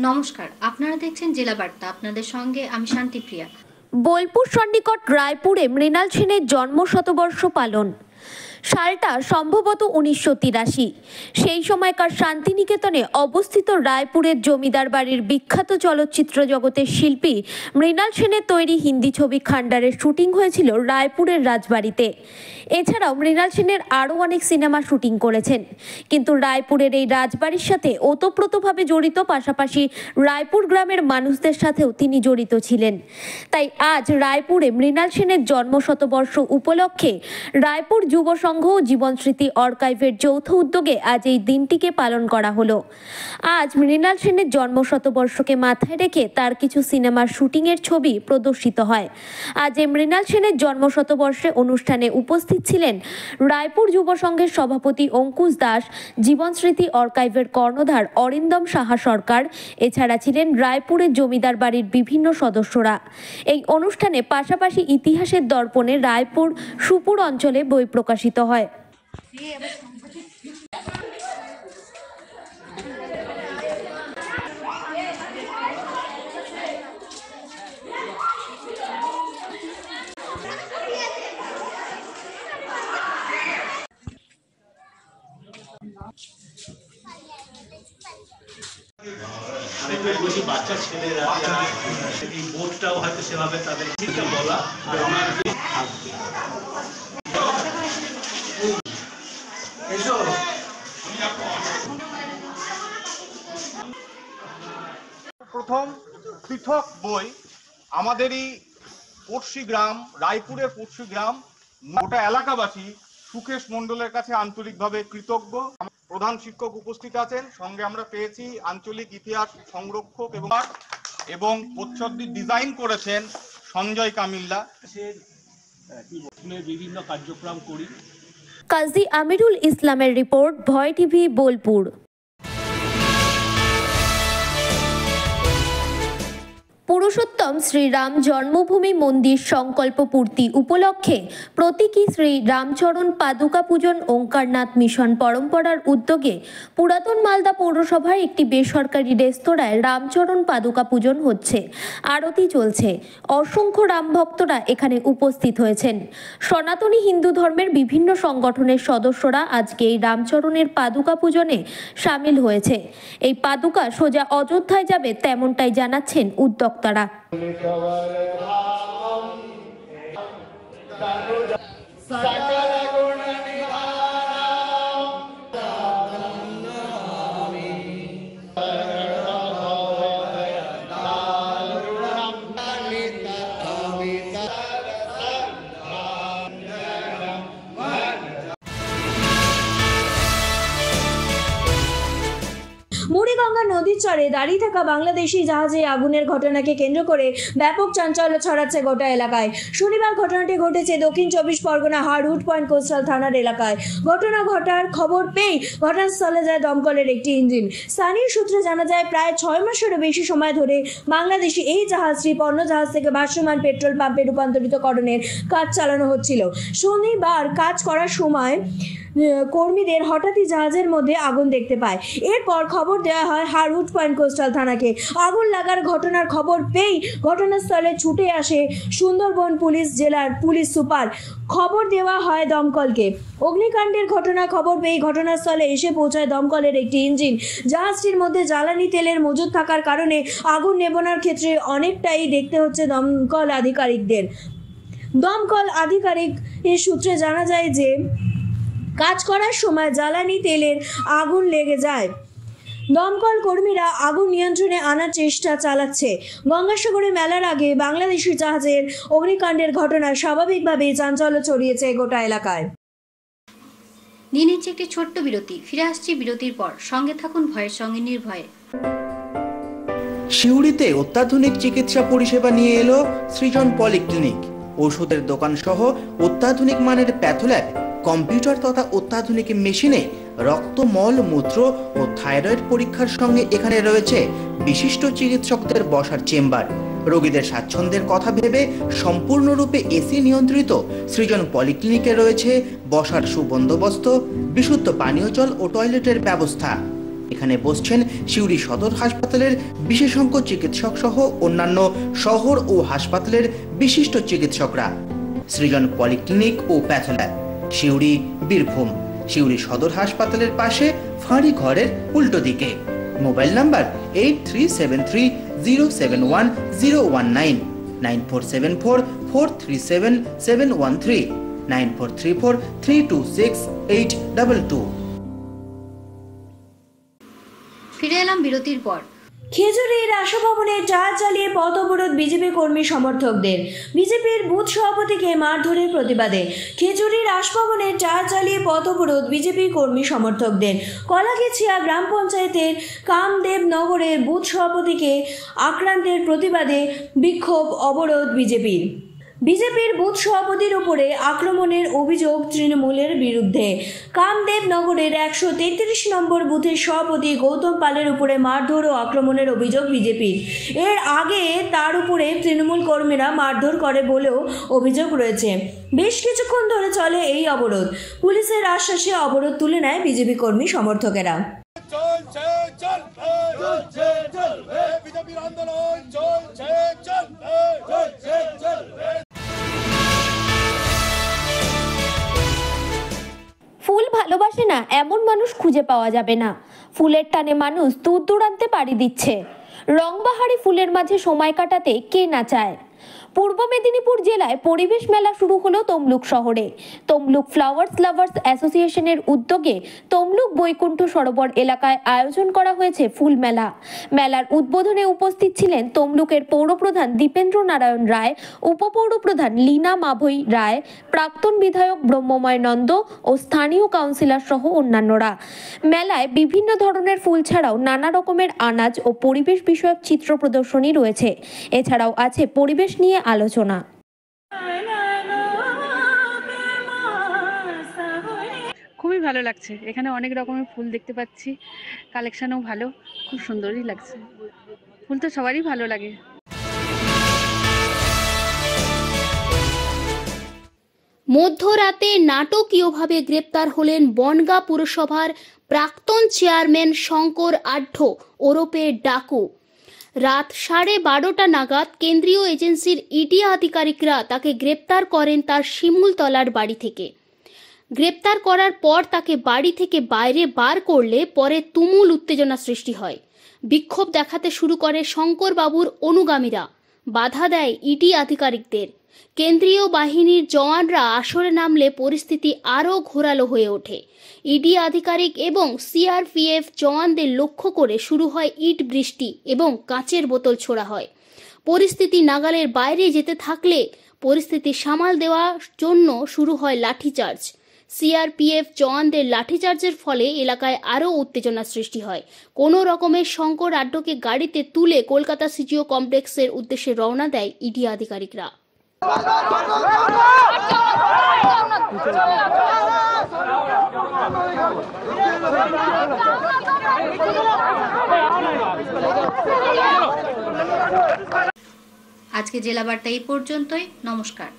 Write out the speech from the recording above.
নমস্কার, আপনারা দেখছেন জেলা বার্তা। আপনাদের সঙ্গে আমি শান্তিপ্রিয়া। বোলপুর সন্নিকট রায়পুরে মৃণাল সেনের জন্ম শতবর্ষ পালন। সালটা সম্ভবত 1983। সেই সময়কার শান্তিনিকেতনে অবস্থিত রায়পুরের জমিদার বাড়ির বিখ্যাত চলচ্চিত্র জগতের শিল্পী মৃণাল সেনের তৈরি হিন্দি ছবি খান্ডারের শুটিং হয়েছিল রায়পুরের রাজবাড়িতে। এছাড়াও মৃণাল সেনের আরও অনেক সিনেমা শুটিং করেছেন, কিন্তু রায়পুরের এই রাজবাড়ির সাথে ওতপ্রোতভাবে জড়িত, পাশাপাশি রায়পুর গ্রামের মানুষদের সাথেও তিনি জড়িত ছিলেন। তাই আজ রায়পুরে মৃণাল সেনের জন্ম শতবর্ষ উপলক্ষে রায়পুর যুব সংঘ জীবন স্মৃতি আর্কাইভের যৌথ উদ্যোগে আজ এই দিনটিকে পালন করা হলো। আজ মৃণাল সেনের জন্ম শতবর্ষকে মাথায় রেখে তার কিছু সিনেমার শুটিংয়ের ছবি প্রদর্শিত হয়। আজ এই মৃণাল সেনের জন্ম শতবর্ষে অনুষ্ঠানে উপস্থিত ছিলেন রায়পুর যুব সংঘের সভাপতি অঙ্কুশ দাস, জীবন স্মৃতি আর্কাইভের কর্ণধার অরিন্দম সাহা সরকার। এছাড়া ছিলেন রায়পুরের জমিদার বাড়ির বিভিন্ন সদস্যরা। এই অনুষ্ঠানে পাশাপাশি ইতিহাসের দর্পণে রায়পুর সুপুর অঞ্চলে বই প্রকাশিত হয়। বাচ্চা ছেলেরা এই বোর্ডটাও হয়তো সেভাবে তাদের ঠিকটা বলা প্রথম পৃথক বই আমাদেরই পড়শি গ্রাম, রায়পুরের পড়শি গ্রাম, গোটা এলাকাবাসী সুকেশ মণ্ডলের কাছে আন্তরিকভাবে কৃতজ্ঞ। প্রধান শিক্ষক উপস্থিত আছেন, সঙ্গে আমরা পেয়েছি আঞ্চলিক ইতিহাস সংরক্ষক এবং প্রচ্ছদটি ডিজাইন করেছেন সঞ্জয় কামিল্লা। বিভিন্ন কার্যক্রম করি। কাজী আমিরুল ইসলামের রিপোর্ট, ভয় টিভি, বোলপুর। পুরুষোত্তম শ্রীরাম জন্মভূমি মন্দির সংকল্প পূর্তি উপলক্ষে প্রতীকী শ্রী রামচরণ পাদুকা পূজন ওঙ্কারনাথ মিশন পরম্পরার উদ্যোগে পুরাতন মালদা পৌরসভার একটি বেসরকারি রেস্তোরাঁয় রামচরণ পাদুকা পূজন হচ্ছে। আরতি চলছে। অসংখ্য রাম ভক্তরা এখানে উপস্থিত হয়েছেন। সনাতনী হিন্দু ধর্মের বিভিন্ন সংগঠনের সদস্যরা আজকে এই রামচরণের পাদুকা পূজনে সামিল হয়েছে। এই পাদুকা সোজা অযোধ্যায় যাবে, তেমনটাই জানাচ্ছেন উদ্যোক্তারা। মুড়িগঙ্গা নদীর চরে দাঁড়িয়ে থাকা বাংলাদেশি জাহাজে আগুনের ঘটনাকে কেন্দ্র করে ব্যাপক চাঞ্চল্য ছড়াচ্ছে গোটা এলাকায়। শনিবার ঘটনাটি ঘটেছে দক্ষিণ 24 পরগনা হারউড পয়েন্ট কোস্টাল থানার এলাকায়। ঘটনা ঘটার খবর পেয়ে ঘটনাস্থলে যায় দমকলের একটি ইঞ্জিন। স্থানীয় সূত্রে জানা যায়, প্রায় 6 মাসেরও বেশি সময় ধরে বাংলাদেশি এই জাহাজটি পণ্য জাহাজ থেকে ভাসমান পেট্রোল পাম্পে রূপান্তরিতকরণের কাজ চালানো হচ্ছিল। শনিবার কাজ করার সময় কর্মীদের হঠাৎই জাহাজের মধ্যে আগুন দেখতে পায়। এরপর খবর দেওয়া হয় হারউড পয়েন্ট কোস্টাল থানাকে। আগুন লাগার ঘটনার খবর পেয়েই ঘটনাস্থলে ছুটে আসে সুন্দরবন পুলিশ জেলার পুলিশ সুপার। খবর দেওয়া হয় দমকলকে। অগ্নিকাণ্ডের ঘটনার খবর পেয়ে ঘটনাস্থলে এসে পৌঁছায় দমকলের একটি ইঞ্জিন। জাহাজটির মধ্যে জ্বালানি তেলের মজুদ থাকার কারণে আগুন নেভানোর ক্ষেত্রে অনেকটাই দেখতে হচ্ছে দমকল আধিকারিকদের। দমকল আধিকারিক এর সূত্রে জানা যায় যে কাজ করার সময় জ্বালানি তেলের আগুন লেগে যায়। দমকল কর্মীরা আগুন নিয়ন্ত্রণে আনার চেষ্টা চালাচ্ছে। গঙ্গাসাগরে মেলার আগে বাংলাদেশি জাহাজের অগ্নিকাণ্ডের ঘটনায় স্বাভাবিকভাবেই চাঞ্চল্য ছড়িয়েছে গোটা এলাকায়। নিয়ে নিচ্ছে একটি ছোট্ট বিরতি। ফিরে আসছি বিরতির পর। সঙ্গে থাকুন ভয়ের সঙ্গে নির্ভয়ে। সিউড়িতে অত্যাধুনিক চিকিৎসা পরিষেবা নিয়ে এলো সৃজন পলিক্লিনিক। ওষুধের দোকান সহ অত্যাধুনিক মানের প্যাথোল্যাব, কম্পিউটার তথা অত্যাধুনিক মেশিনে রক্ত, মল, মূত্র ও থাইরয়েড পরীক্ষার সঙ্গে এখানে রয়েছে বিশিষ্ট চিকিৎসকদের বসার চেম্বার। রোগীদের স্বাচ্ছন্দ্যের কথা ভেবে সম্পূর্ণরূপে এসি নিয়ন্ত্রিত সৃজন পলিক্লিনিকে রয়েছে বসার সুবন্দোবস্ত, বিশুদ্ধ পানীয় জল ও টয়লেটের ব্যবস্থা। এখানে বসছেন সিউড়ি সদর হাসপাতালের বিশেষজ্ঞ চিকিৎসক সহ অন্যান্য শহর ও হাসপাতালের বিশিষ্ট চিকিৎসকরা। সৃজন পলিক্লিনিক ও প্যাথোল্যাব, সিউড়ি, বীরভূম। সিউড়ি সদর হাসপাতালের পাশে ফাঁড়ি ঘরের উল্টো দিকে। Mobile number 8373071019, 9474437713, 9434326822। ফিরে এলাম বিরতির পর। খেজুরির রাসভবনে টায়ার চালিয়ে পথ অবরোধ বিজেপি কর্মী সমর্থকদের। বিজেপির বুথ সভাপতিকে মারধরের প্রতিবাদে খেজুরির রাসভবনে টায়ার চালিয়ে পথ অবরোধ বিজেপি কর্মী সমর্থকদের। কলাগেছিয়া গ্রাম পঞ্চায়েতের কামদেব নগরের বুথ সভাপতিকে আক্রান্তের প্রতিবাদে বিক্ষোভ অবরোধ বিজেপির বুথ সভাপতির উপরে আক্রমণের অভিযোগ তৃণমূলের বিরুদ্ধে। কামদেব নগরের 133 নম্বর বুথের সভাপতি গৌতম পালের উপরে মারধর ও আক্রমণের অভিযোগ বিজেপির। এর আগে তার উপরে তৃণমূল কর্মীরা মারধর করে বলেও অভিযোগ রয়েছে। বেশ কিছুক্ষণ ধরে চলে এই অবরোধ। পুলিশের আশ্বাসে অবরোধ তুলে নেয় বিজেপি কর্মী সমর্থকেরা। ফুল ভালোবাসে না এমন মানুষ খুঁজে পাওয়া যাবে না। ফুলের টানে মানুষ দূর দূরান্তে পাড়ি দিচ্ছে। রংবাহারি ফুলের মাঝে সময় কাটাতে কে না চায়। পূর্ব মেদিনীপুর জেলায় পরিবেশ মেলা শুরু হলো তমলুক শহরে। তমলুক ফ্লাওয়ার্স লাভার্স অ্যাসোসিয়েশনের উদ্যোগে তমলুক বৈকুণ্ঠ সরোবর এলাকায় আয়োজন করা হয়েছে ফুল মেলা। মেলার উদ্বোধনে উপস্থিত ছিলেন তমলুকের পৌরপ্রধান দীপেন্দ্র নারায়ণ রায়, উপপৌরপ্রধান লীনা মাভৈ রায়, প্রাক্তন বিধায়ক ব্রহ্মময় নন্দ ও স্থানীয় কাউন্সিলর সহ অন্যান্যরা। মেলায় বিভিন্ন ধরনের ফুল ছাড়াও নানা রকমের আনাজ ও পরিবেশ বিষয়ক চিত্র প্রদর্শনী রয়েছে। এছাড়াও আছে পরিবেশ নিয়ে আলোচনা। খুবই ভালো লাগছে, এখানে অনেক রকমের ফুল দেখতে পাচ্ছি, কালেকশনও ভালো, খুব সুন্দরই লাগছে। ফুল তো সবারই ভালো লাগে। মধ্যরাতে নাটকীয়ভাবে গ্রেপ্তার হলেন বনগাঁ পুরসভার প্রাক্তন চেয়ারম্যান শঙ্কর আঢ্য ওরফে ডাকু। রাত 12:30 নাগাদ কেন্দ্রীয় এজেন্সির ইডি আধিকারিকরা তাকে গ্রেপ্তার করেন তার শিমুলতলার বাড়ি থেকে। গ্রেপ্তার করার পর তাকে বাড়ি থেকে বাইরে বার করলে পরে তুমুল উত্তেজনা সৃষ্টি হয়। বিক্ষোভ দেখাতে শুরু করে শঙ্কর বাবুর অনুগামীরা। বাধা দেয় ইডি আধিকারিকদের। কেন্দ্রীয় বাহিনীর জওয়ানরা আসরে নামলে পরিস্থিতি আরও ঘোরালো হয়ে ওঠে। ইডি আধিকারিক এবং সিআরপিএফ জওয়ানদের লক্ষ্য করে শুরু হয় ইট বৃষ্টি এবং কাঁচের বোতল ছোড়া হয়। পরিস্থিতি নাগালের বাইরে যেতে থাকলে পরিস্থিতি সামাল দেওয়ার জন্য শুরু হয় লাঠিচার্জ। সিআরপিএফ জওয়ানদের লাঠিচার্জের ফলে এলাকায় আরও উত্তেজনা সৃষ্টি হয়। কোনো রকমের শঙ্কর আড্ডকে গাড়িতে তুলে কলকাতা সিজিও কমপ্লেক্সের উদ্দেশ্যে রওনা দেয় ইডি আধিকারিকরা। আজকে জেলা বার্তা এই পর্যন্তই। নমস্কার।